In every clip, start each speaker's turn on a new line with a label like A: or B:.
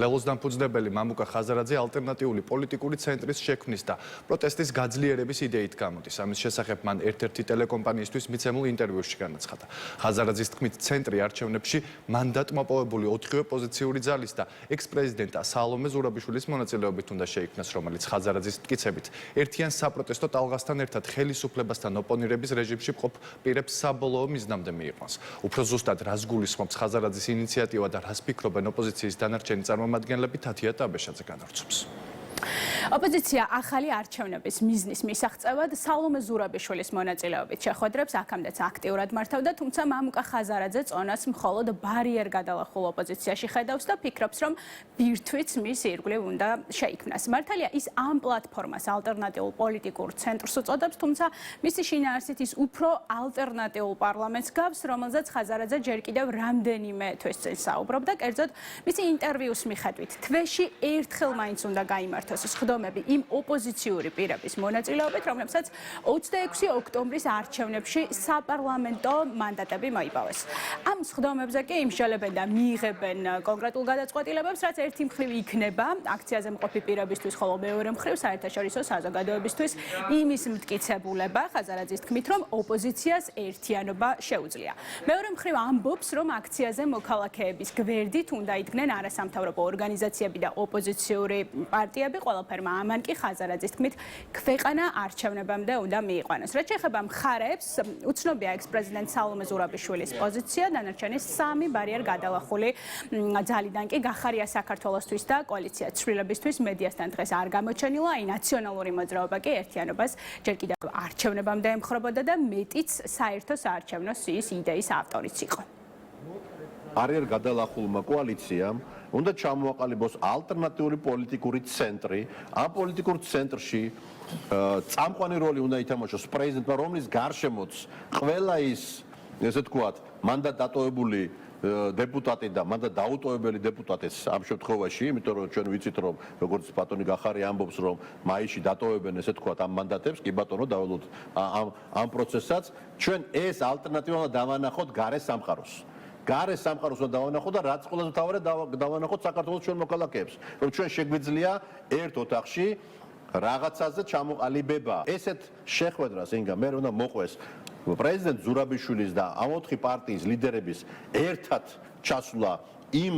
A: ლელოს დამფუძნებელი მამუკა ხაზარაძე ალტერნატიული პოლიტიკური ცენტრის შექმნის და პროტესტის გაძლიერების იდეით გამოდის. ამის შესახებ მან ერთ-ერთი ტელეკომპანიისთვის მიცემულ ინტერვიუში განაცხადა. ხაზარაძის თქმით, ცენტრი არჩევნებში მანდატმოპოვებული 4 ოპოზიციური ძალის და ექს-პრეზიდენტ სალომე ზურაბიშვილის მონაწილეობით უნდა შეიქმნას, რომელიც ხაზარაძის მტკიცებით ერთიან საპროტესტო ტალღასთან ერთად ხელისუფლებასთან ოპონირების რეჟიმში მყოფ პირებს საბოლოო მიზნამდე მიიყვანს. უფრო ზუსტად რას გულისხმობს ხაზარაძის ინიციატივა და რას ფიქრობენ ოპოზიციის დანარჩენი წარმომადგენლები, თათია ტაბეშაძე განავრცობს.
B: ოპოზიცია ახალი არჩევნების მიზნის მისაღწევად სალომე ზურაბიშვილის მონაწილეობით შეხვედრებს აქამდეც აქტიურად მართავდა, თუმცა მამუკა ხაზარაძე წონას მხოლოდ ბარიერ გადალახულ ოპოზიციაში ხედავს და ფიქრობს, რომ ბირთვით მის ირგვლივ უნდა შეიქმნას. მართალია ის ამ პლატფორმას ალტერნატიულ პოლიტიკურ ცენტრს უწოდებს, თუმცა მისი შინაარსით ის უფრო ალტერნატიულ პარლამენტს გავს, რომელზეც ხაზარაძე ჯერ კიდევ რამდენიმე თვის წინ საუბრობდა. კერძოდ, მისი ინტერვიუს მიხედვით, თვეში ერთხელ მაინც უნდა გაიმართოს სხდომები იმ ოპოზიციური პირების მონაწილეობით, რომლებსაც 26 ოქტომბრის არჩევნებში საპარლამენტო მანდატები მოიპოვეს. ამ სხდომებზე კი იმსჯელებენ და მიიღებენ კონკრეტულ გადაწყვეტილებებს, რაც ერთი მხრივ იქნება აქციაზე მყოფი პირებისთვის, ხოლო მეორე მხრივ საერთაშორისო საზოგადოებისთვის იმის მტკიცებულება, ხაზარაძის თქმით, რომ ოპოზიციას ერთიანობა შეუძლია. მეორე მხრივ ამბობს, რომ აქციაზე მოქალაქეების გვერდით უნდა იდგნენ არასამთავრობო ორგანიზაციები და ოპოზიციური პარტიები. ყველაფერმა ამან კი ხაზარაძის თქმით ქვეყანა არჩევნებამდე უნდა მიიყვანოს. რაც შეეხება მხარეებს, უცნობია ექს-პრეზიდენტ სალომე ზურაბიშვილის პოზიცია, დანარჩენი 3 ბარიერ გადალახული ძალიდან კი გახარია საქართველოსთვის და კოალიცია ცვლილებისთვის მედიასთან დღეს არ გამოჩენილა, აი ნაციონალური მოძრაობა კი ერთიანობას ჯერ კიდევ არჩევნებამდე ემხრობოდა და მეტიც საერთო საარჩევნო სიის იდეის ავტორიც იყო.
C: ბარიერ გადალახულმა კოალიციამ უნდა ჩამოაყალიბოს ალტერნატიული პოლიტიკური ცენტრი. ამ პოლიტიკურ ცენტრში წამყვანი როლი უნდა ითამაშოს პრეზიდენტმა, რომლის გარშემოც ყველა ის, ესე ვთქვათ, მანდატ დატოვებული დეპუტატი და მანდატ დაუტოვებელი დეპუტატის ამ შემთხვევაში, იმიტომ რომ ჩვენ ვიცით, რომ როგორც ბატონი გახარი ამბობს, რომ მაისში დატოვებენ, ესე ვთქვათ, ამ მანდატებს, კი ბატონო, დავალოთ ამ პროცესსაც, ჩვენ ეს ალტერნატივა უნდა დავანახოთ გარე სამყაროს. გარე სამყაროს უნდა დავანახოთ და რაც ყველაზე მთავარია დავანახოთ საქართველოს ჩვენ მოქალაქეებს, რომ ჩვენ შეგვიძლია ერთ ოთახში რაღაცაზე ჩამოყალიბება. ესეთ შეხვედრას ინგა მე უნდა მოყვეს პრეზიდენტ ზურაბიშვილის და ამ 4 პარტიის ლიდერების ერთად ჩასვლა იმ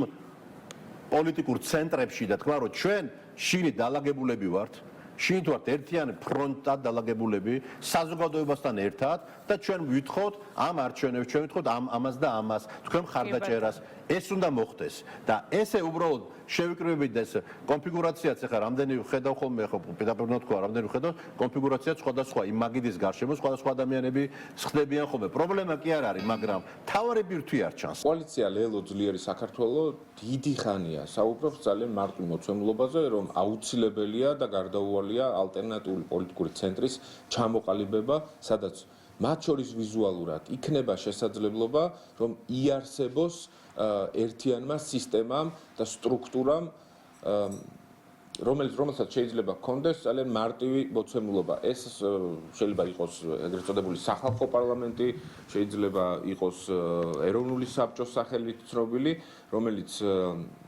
C: პოლიტიკურ ცენტრებში და თქვა, რომ ჩვენ შინით დალაგებულები ვართ, შინით ვართ ერთიანი ფრონტად დალაგებულები საზოგადოებასთან ერთად და ჩვენ ვითხოვთ ამ არჩევნებს, ჩვენ ვითხოვთ ამას და ამას, თქვენ მხარდაჭერას. ეს უნდა მოხდეს და ესე უბრალოდ შევიკრიბებით ეს კონფიგურაციაც ახლა რამდენი ხედავ ხოლმე ხო პედაგოგმა თქვა რამდენი ხედავ კონფიგურაციაც სხვადასხვა იმ მაგიდის გარშემო სხვადასხვა ადამიანები ხდებიან ხოლმე. პრობლემა კი არ არის, მაგრამ თავარი ბირთვი არ ჩანს.
D: კოალიცია ლელო ძლიერი საქართველო დიდი ხანია საუბრობს ძალიან მარტივ მოცემულობაზე, რომ აუცილებელია და გარდაუვალია ალტერნატიული პოლიტიკური ცენტრის ჩამოყალიბება, სადაც მათ შორის ვიზუალურად იქნება შესაძლებლობა, რომ იარსებოს ერთიანმა სისტემამ და სტრუქტურამ, რომელსაც შეიძლება ჰქონდეს ძალიან მარტივი მოცემულობა. ეს შეიძლება იყოს ეგრეთ წოდებული სახალხო პარლამენტი, შეიძლება იყოს ეროვნული საბჭოს სახელით ცნობილი, რომელიც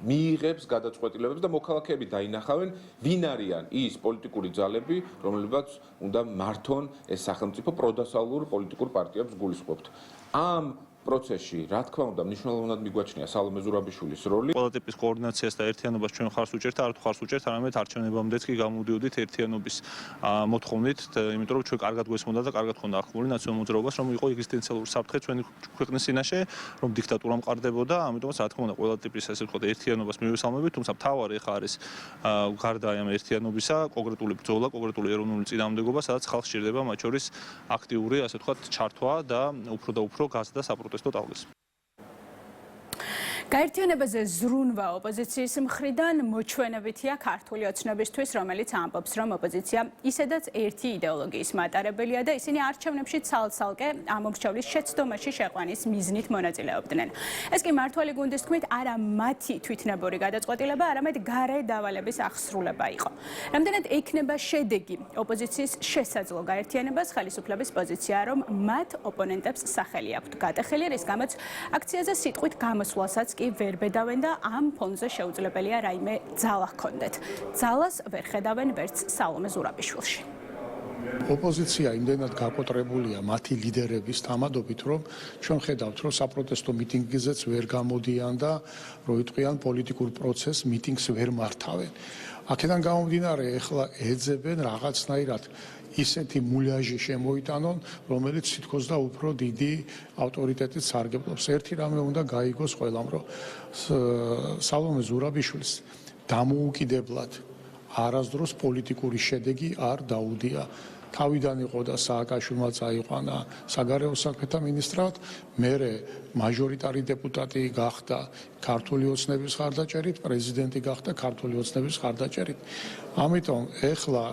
D: მიიღებს გადაწყვეტილებებს და მოქალაქეები დაინახავენ, ვინ არიან ის პოლიტიკური ძალები, რომლებიც უნდა მართონ ეს სახელმწიფო პროდასალურ პოლიტიკურ პარტიებს გულისხმობთ. ამ პროცესში, რა თქმა უნდა, მნიშვნელოვნად მიგვაჩნია სალომე ზურაბიშვილის როლი.
E: ყველა ტიპის კოორდინაციას და ერთიანობას ჩვენ ხარს უჭერთ, არ თუ ხარს უჭერთ, არამედ არჩევნებამდეც კი გამოვდიოდით ერთიანობის მოთხოვნით, იმიტომ რომ ჩვენ კარგად გვესმოდა და კარგად ხონდა ახმური ნაციონალურ მოძრაობას, რომ იყო ეგზისტენციალური საფრთხე ჩვენი ქვეყნის წინაშე, რომ დიქტატურა მყარდებოდა, ამიტომაც რა თქმა უნდა, ყველა ტიპის ესე ვთქვათ ერთიანობას მივესალმებით, თუმცა მთავარი ხა არის გარდა ამ ერთიანობისა, კონკრეტული ბრძოლა, კონკრეტული ეროვნული წინააღმდეგობა, სადაც ხალხს სჭირდება მათ შორის აქტიური, ასე ვთქვათ, ჩართვა და უფრო და უფრო გაზრდა საპროტესტო ტალღის.
B: გაერთიანებაზე ზრუნვა ოპოზიციის მხრიდან მოჩვენებითია ქართული ოცნებისთვის, რომელიც ამბობს, რომ ოპოზიცია ისედაც ერთი იდეოლოგიის მატარებელია და ისინი არჩევნებში ცალ-ცალკე ამ მომრჩევლის შეცდომაში შეყვანის მიზნით მონაწილეობდნენ. ეს კი მართველი გუნდის თქმით, არა მათი თვითნებური გადაწყვეტილება, არამედ გარე დავალების აღსრულება იყო. რამდენად ექნება შედეგი ოპოზიციის შესაძლო გაერთიანებას, ხელისუფლების პოზიცია, რომ მათ ოპონენტებს სახელი აქვთ გატეხილი, რის გამოც აქციაზე სიტყვით გამოსვლასაც კი კი ვერ ბედავენ და ამ ფონზე შეუძლებელია რაიმე ძალა ჰქონდეთ. ძალას ვერ ხედავენ ვერც სალომე ზურაბიშვილში.
F: ოპოზიცია იმდენად გაკოტრებულია მათი ლიდერების თამადობით, რომ ჩვენ ხედავთ, რომ საპროტესტო მიტინგზეც ვერ გამოდიან და რო იტყვიან პოლიტიკურ პროცესს მიტინგს ვერ მართავენ. აქედან გამომდინარე, ეხლა ეძებენ რაღაცნაირად ისეთი მულიაჟი შემოიტანონ, რომელიც თითქოს და უფრო დიდი ავტორიტეტით სარგებლობს. ერთი რამე უნდა გაიგოს ყველამ, რომ სალომე ზურაბიშვილს დამოუკიდებლად არასდროს პოლიტიკური შედეგი არ დაუდია. თავიდან იყო და სააკაშვილმა წაიყვანა საგარეო საქმეთა მინისტრად, მერე მაჟორიტარი დეპუტატი გახდა ქართული ოცნების ხარდაჭერით, პრეზიდენტი გახდა ქართული ოცნების ხარდაჭერით. ამიტომ ეხლა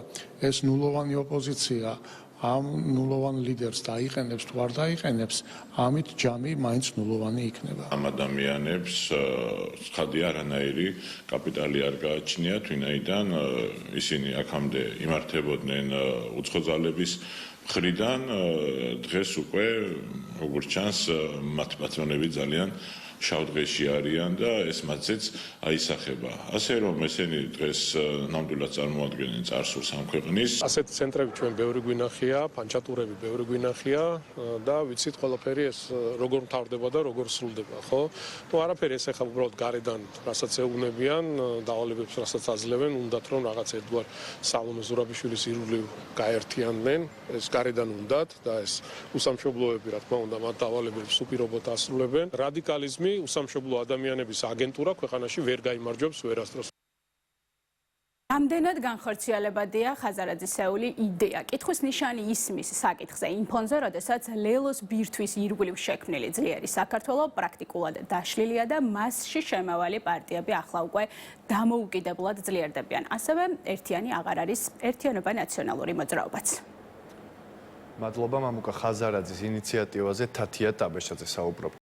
F: ეს ნულოვანი ოპოზიცია ამ ნულოვან ლიდერს დაიყენებს თუ არ დაიყენებს, ამით ჯამი მაინც ნულოვანი იქნება.
G: ამ ადამიანებს ცხადი არანაირი კაპიტალი არ გააჩნიათ, ვინაიდან ისინი აქამდე იმართებოდნენ უცხო ძალების მხრიდან, დღეს უკვე როგორც ჩანს მათ პატრონები ძალიან შავდღეში არიან და ეს მათზეც აისახება. ასე რომ ესენი დღეს ნამდვილად წარმოადგენენ წარსულს ამ ქვეყნის.
F: ასეთი ცენტრები ჩვენ ბევრი გვინახია, პანჩატურები ბევრი გვინახია და ვიცით ყველაფერი ეს როგორ მთავრდება და როგორ სრულდება, ხო? თუ არაფერი ეს ახლა უბრალოდ გარედან რასაც ეუბნებიან, დავალებებს რასაც აძლევენ, უნდათ რომ რაღაც ერთგვარ სალომე ზურაბიშვილის ირგვლივ გაერთიანდნენ, ეს გარედან უნდათ და ეს უსამშობლოები, რა თქმა უნდა, მათ დავალებებს უპირობოდ ასრულებენ. რადიკალიზმი უსამშობლო ადამიანების აგენტურა ქვეყანაში ვერ გაიმარჯვებს ვერასდროს.
B: ამდენად განხორციელებადია ხაზარაძისეული იდეა. კითხვის ნიშანი ისმის საკითხზე იმ ფონზე, როდესაც ლელოს ბირთვის ირგვლივ შექმნილი ძლიერი საქართველო პრაქტიკულად დაშლილია და მასში შემავალი პარტიები ახლა უკვე დამოუკიდებლად ძლიერდებიან. ასევე ერთიანი აღარ არის ერთიანობა ნაციონალური მოძრაობაც.
A: მადლობა მამუკა ხაზარაძის ინიციატივაზე თათია ტაბეშაძე საუბრობდა.